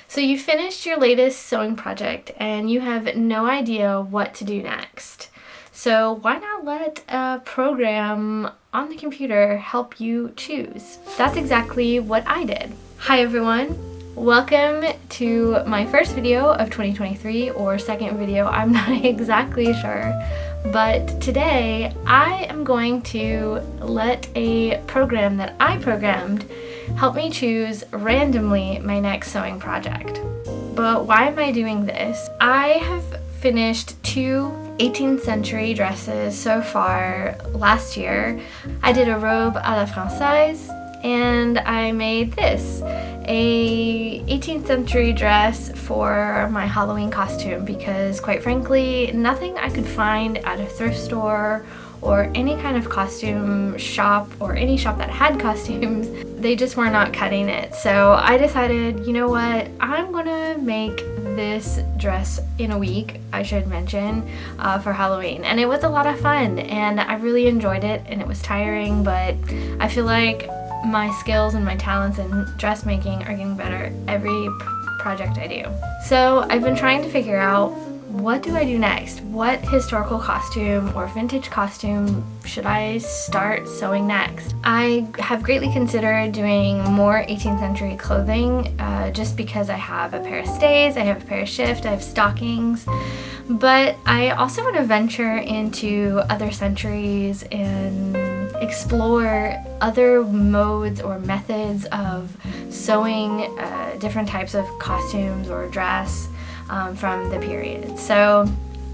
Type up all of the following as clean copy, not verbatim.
So you finished your latest sewing project and you have no idea what to do next. So why not let a program on the computer help you choose? That's exactly what I did. Hi everyone, welcome to my first video of 2023 or second video, I'm not exactly sure. But today I am going to let a program that I programmed help me choose randomly my next sewing project. But why am I doing this? I have finished two 18th century dresses so far last year. I did a robe à la française and I made this, a 18th century dress for my Halloween costume because quite frankly, nothing I could find at a thrift store or any kind of costume shop or any shop that had costumes, they just were not cutting it. So I decided, you know what, I'm gonna make this dress in a week, I should mention, for Halloween. And it was a lot of fun and I really enjoyed it, and it was tiring, but I feel like my skills and my talents in dressmaking are getting better every project I do. So I've been trying to figure out, what do I do next? What historical costume or vintage costume should I start sewing next? I have greatly considered doing more 18th century clothing just because I have a pair of stays, I have a pair of shift, I have stockings, but I also want to venture into other centuries and explore other modes or methods of sewing different types of costumes or dress from the period. So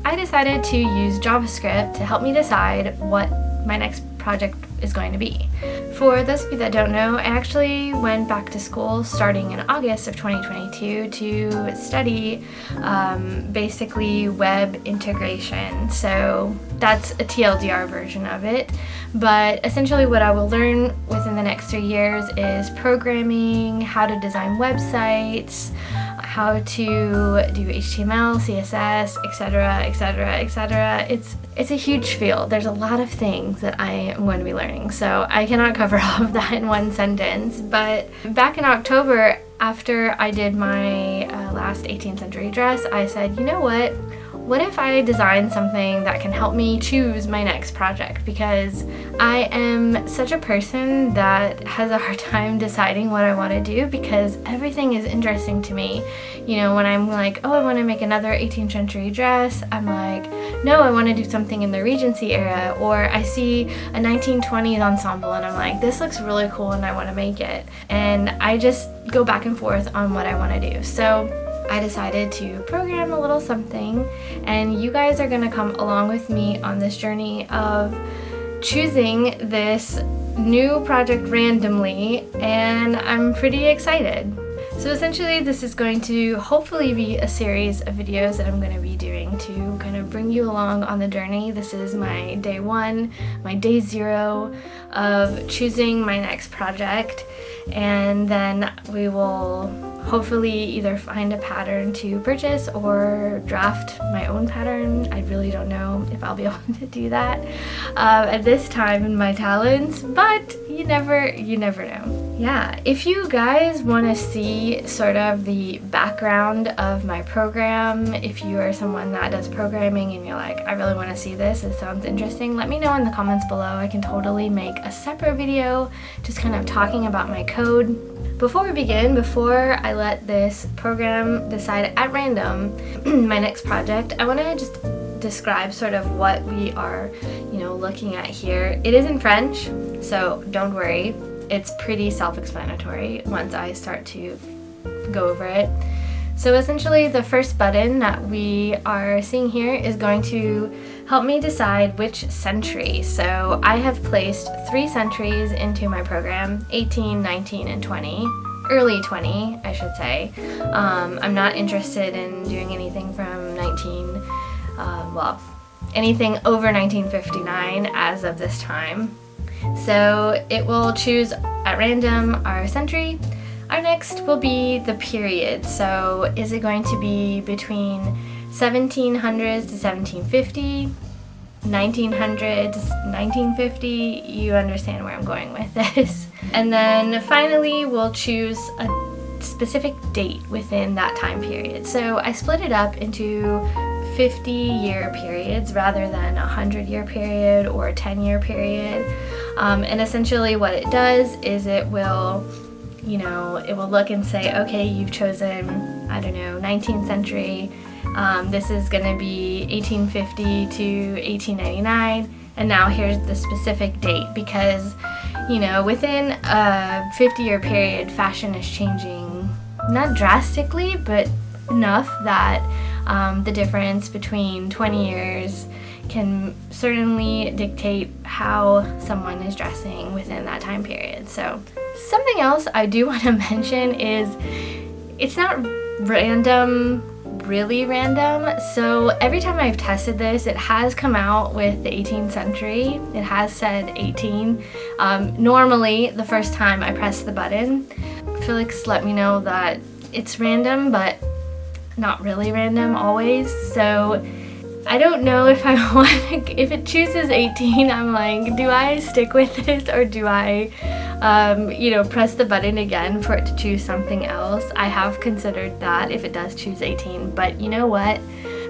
I decided to use JavaScript to help me decide what my next project is going to be. For those of you that don't know, I actually went back to school starting in August of 2022 to study basically web integration. So that's a TLDR version of it. But essentially what I will learn within the next 3 years is programming, how to design websites, how to do HTML, CSS, etc., etc., etc. It's a huge field. There's a lot of things that I am going to be learning, so I cannot cover all of that in one sentence. But back in October, after I did my last 18th century dress, I said, you know what if I design something that can help me choose my next project? Because I am such a person that has a hard time deciding what I want to do because everything is interesting to me. You know, when I'm like, oh, I want to make another 18th century dress, I'm like, no, I want to do something in the Regency era. Or I see a 1920s ensemble and I'm like, this looks really cool and I want to make it. And I just go back and forth on what I want to do. So I decided to program a little something, and you guys are gonna come along with me on this journey of choosing this new project randomly, and I'm pretty excited. So essentially this is going to hopefully be a series of videos that I'm going to be doing to kind of bring you along on the journey. This is my day one, my day zero of choosing my next project, and then we will hopefully either find a pattern to purchase or draft my own pattern. I really don't know if I'll be able to do that at this time in my talents, but you never know. Yeah, if you guys want to see sort of the background of my program, if you are someone that does programming and you're like, I really want to see this, it sounds interesting, let me know in the comments below. I can totally make a separate video just kind of talking about my code. Before we begin, before I let this program decide at random my next project, I want to just describe sort of what we are, looking at here. It is in French, so don't worry. It's pretty self-explanatory once I start to go over it. So essentially the first button that we are seeing here is going to help me decide which century. So I have placed 3 centuries into my program, 18, 19, and 20. Early 20, I should say. I'm not interested in doing anything from anything over 1959 as of this time. So it will choose at random our century. Our next will be the period. So is it going to be between 1700s to 1750, 1900 to 1950? You understand where I'm going with this. And then finally we'll choose a specific date within that time period. So I split it up into 50-year periods rather than a 100-year period or a 10-year period. And essentially what it does is it will, it will look and say, okay, you've chosen, 19th century. This is going to be 1850 to 1899. And now here's the specific date because, within a 50-year period, fashion is changing, not drastically, but enough that the difference between 20 years can certainly dictate how someone is dressing within that time period. So something else I do want to mention is it's not really random. So every time I've tested this, it has come out with the 18th century. It has said 18. Normally, the first time I press the button, Felix let me know that it's random, but not really random always. So I don't know if I want to, if it chooses 18, I'm like, do I stick with this or do I, press the button again for it to choose something else? I have considered that if it does choose 18, but you know what?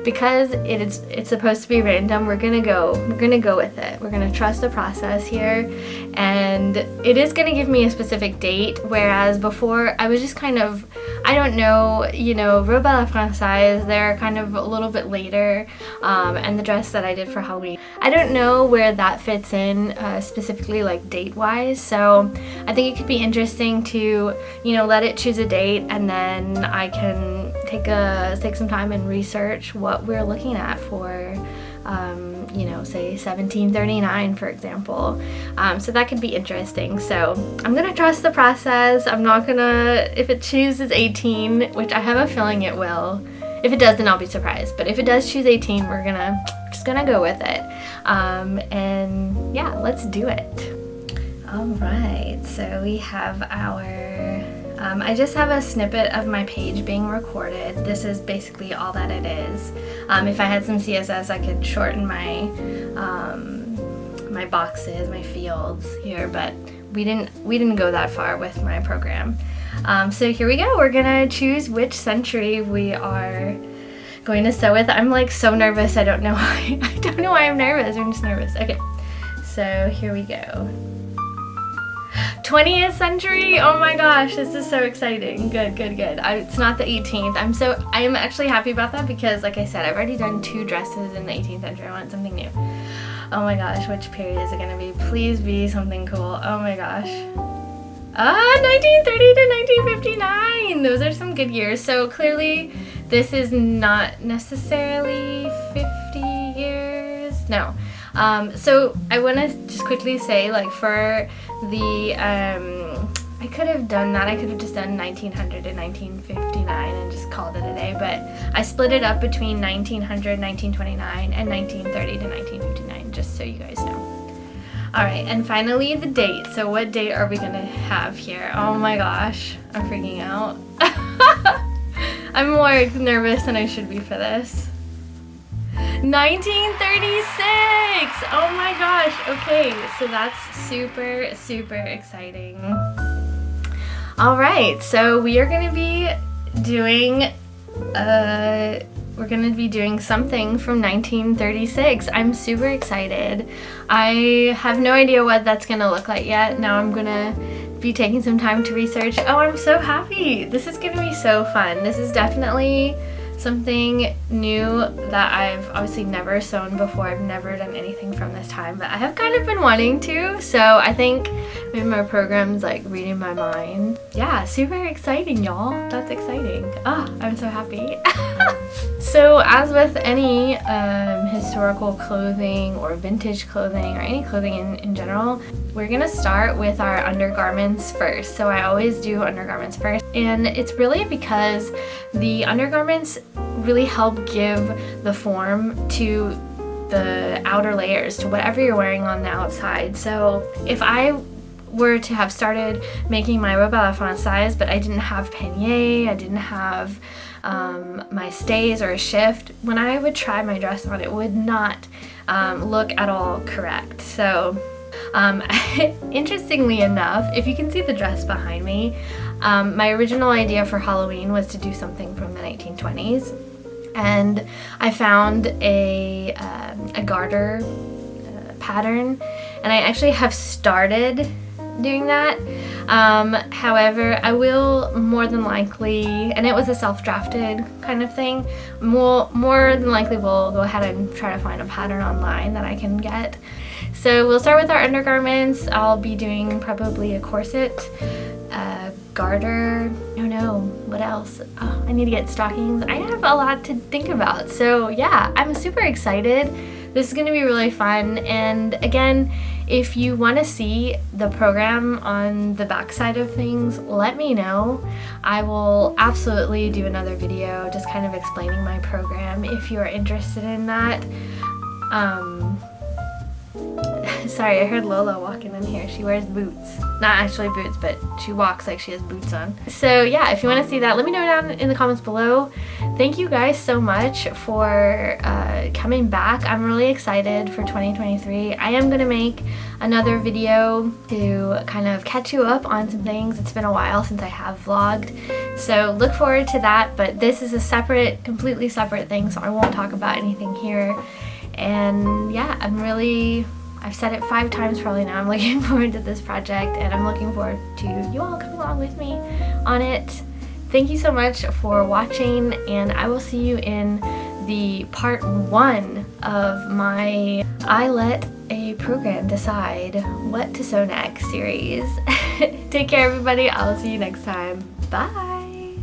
Because it's supposed to be random, we're gonna go with it. We're gonna trust the process here, and it is gonna give me a specific date, whereas before I was just kind of, I don't know, Robe à la Française, they're kind of a little bit later, and the dress that I did for Halloween, I don't know where that fits in specifically, like date-wise, so I think it could be interesting to, let it choose a date, and then I can take some time and research what we're looking at for, say 1739, for example. So that could be interesting. So I'm gonna trust the process. I'm not gonna, if it chooses 18, which I have a feeling it will. If it does, then I'll be surprised. But if it does choose 18, we're just gonna go with it. And yeah, let's do it. All right, so we have our I just have a snippet of my page being recorded. This is basically all that it is. If I had some CSS, I could shorten my my boxes, my fields here, but we didn't go that far with my program. So here we go. We're gonna choose which century we are going to sew with. I'm like so nervous. I don't know why. I don't know why I'm nervous. I'm just nervous. Okay, so here we go. 20th century. Oh my gosh, this is so exciting. Good. It's not the 18th. I am actually happy about that because, like I said, I've already done 2 dresses in the 18th century. I want something new. Oh my gosh, which period is it gonna be? Please be something cool. Oh my gosh. 1930 to 1959. Those are some good years. So clearly this is not necessarily 50 years. No. So I want to just quickly say, like, for the, I could have done that. I could have just done 1900 to 1959 and just called it a day, but I split it up between 1900, 1929, and 1930 to 1959, just so you guys know. All right, and finally the date. So what date are we gonna have here? Oh my gosh, I'm freaking out. I'm more nervous than I should be for this. 1936! Oh my gosh, okay, so that's super exciting. All right, so we are gonna be doing something from 1936. I'm super excited. I have no idea what that's gonna look like yet. Now I'm gonna be taking some time to research. Oh, I'm so happy. This is gonna be so fun. This is definitely something new that I've obviously never sewn before. I've never done anything from this time, but I have kind of been wanting to, so I think maybe my program's like reading my mind. Yeah, super exciting, y'all. That's exciting. I'm so happy. So as with any historical clothing or vintage clothing or any clothing in general, we're gonna start with our undergarments first. So I always do undergarments first, and it's really because the undergarments really help give the form to the outer layers, to whatever you're wearing on the outside. So if I were to have started making my robe à la Française, but I didn't have pannier, I didn't have my stays or a shift, when I would try my dress on, it would not look at all correct. So interestingly enough, if you can see the dress behind me, My original idea for Halloween was to do something from the 1920s, and I found a garter pattern, and I actually have started doing that. However, I will more than likely, and it was a self-drafted kind of thing, more than likely we'll go ahead and try to find a pattern online that I can get. So we'll start with our undergarments. I'll be doing probably a corset, garter, I don't know, what else? Oh, I need to get stockings. I have a lot to think about. So yeah, I'm super excited. This is going to be really fun. And again, if you want to see the program on the back side of things, let me know. I will absolutely do another video just kind of explaining my program if you are interested in that. Sorry, I heard Lola walking in here. She wears boots. Not actually boots, but she walks like she has boots on. So yeah, if you want to see that, let me know down in the comments below. Thank you guys so much for coming back. I'm really excited for 2023. I am going to make another video to kind of catch you up on some things. It's been a while since I have vlogged. So look forward to that, but this is a separate, completely separate thing, so I won't talk about anything here. And yeah, I've said it 5 times probably now. I'm looking forward to this project, and I'm looking forward to you all coming along with me on it. Thank you so much for watching, and I will see you in the part 1 of my I Let a Program Decide What to Sew Next series. Take care, everybody. I'll see you next time. Bye.